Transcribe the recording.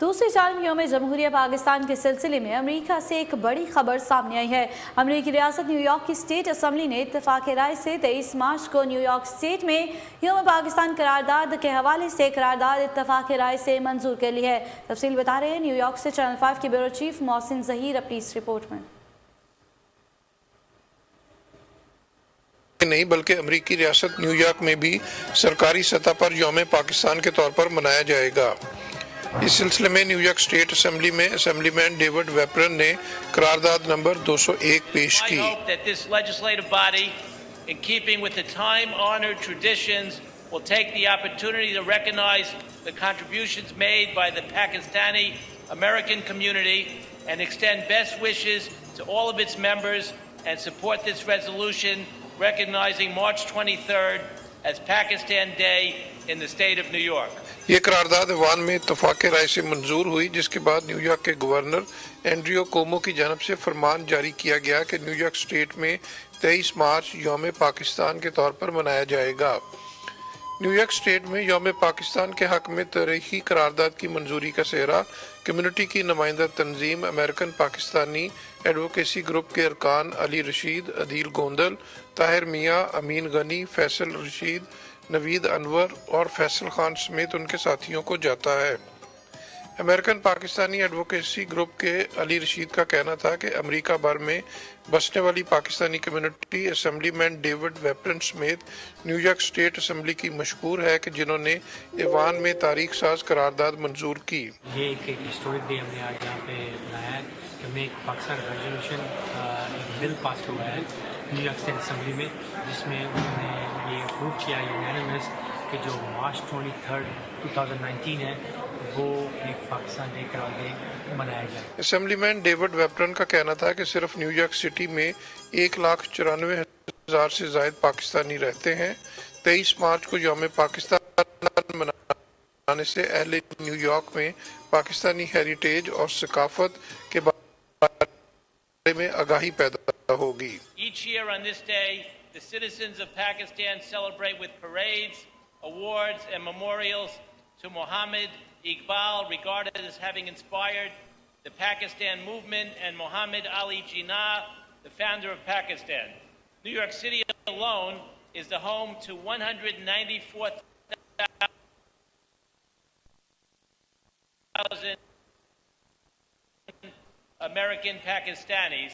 दूसरी जानब यौम जमहूरिया पाकिस्तान के सिलसिले में अमरीका से एक बड़ी खबर सामने आई है। अमरीकी रियासत न्यूयॉर्क की स्टेट असम्बली ने इत्तेफाक राय से 23 मार्च को न्यूयॉर्क स्टेट में यौम पाकिस्तान करारदाद के हवाले से करारदाद इत्तेफाक राय से मंजूर कर ली है। तफसील बता रहे हैं न्यूयॉर्क से चैनल 5 के ब्यूरो चीफ मोहसिन जहीर अपनी इस रिपोर्ट में। नहीं बल्कि अमरीकी रियासत न्यूयॉर्क में भी सरकारी सतह पर यौम पाकिस्तान के तौर पर मनाया जाएगा। इस सिलसिले में न्यूयॉर्क स्टेट असेंबली में असेंबलीमैन डेविड वेपरन ने करारदाद नंबर 201 पेश की। In keeping with the time-honored traditions, will take the opportunity to recognize the contributions made by the Pakistani American community and extend best wishes to all of its members and support this resolution recognizing March 23rd as Pakistan Day in the state of New York. ये करारदाद ऐवान में इत्तफाक राय से मंजूर हुई, जिसके बाद New York के governor एंड्रियो कोमो की जानब से फरमान जारी किया गया कि न्यूयॉर्क स्टेट में 23 मार्च यौम पाकिस्तान के तौर पर मनाया जाएगा। न्यूयॉर्क स्टेट में यौम पाकिस्तान के हक में तारीखी करारदाद की मंजूरी का सेहरा कम्युनिटी की नुमाइंदा तंजीम अमेरिकन पाकिस्तानी एडवोकेसी ग्रुप के अरकान अली रशीद, अदील गोंदल, ताहिर मियाँ, अमीन गनी, फैसल रशीद, नवीद अनवर और फैसल खान समेत उनके साथियों को जाता है। अमेरिकन पाकिस्तानी एडवोकेसी ग्रुप के अली रशीद का कहना था कि अमेरिका भर में बसने वाली पाकिस्तानी कम्युनिटी असेंबलीमैन डेविड वेपरन समेत न्यूयॉर्क स्टेट असेंबली की मशहूर है कि जिन्होंने ईवान में तारीख साज करारदाद मंजूर की। ये एक हिस्टोरिक डे हमने आज यहाँ पे बनाया है कि हमें एक पाकिस्तान रेजोल्यूशन एक बिल पास हुआ है न्यूयॉर्क स्टेट असेंबली में, जिसमें उन्होंने ये अप्रूव किया यूनानिमस कि जो मार्च 23, 2019 है वो एक पाकिस्तान डे करार डे मनाया जाए। असेंबलीमैन डेविड वेपरन का कहना था कि सिर्फ न्यूयॉर्क सिटी में 1,94,000 से ज्यादा पाकिस्तानी रहते हैं। 23 मार्च को यौम पाकिस्तान मनाने से अहले न्यूयॉर्क में पाकिस्तानी हेरिटेज और सकाफत के बारे में आगाही पैदा होगी। Each year on this day, the citizens of Pakistan celebrate with parades, awards and memorials to Muhammad Iqbal, regarded as having inspired the Pakistan movement, and Muhammad Ali Jinnah, the founder of Pakistan. New York City alone is the home to 194,000 American Pakistanis.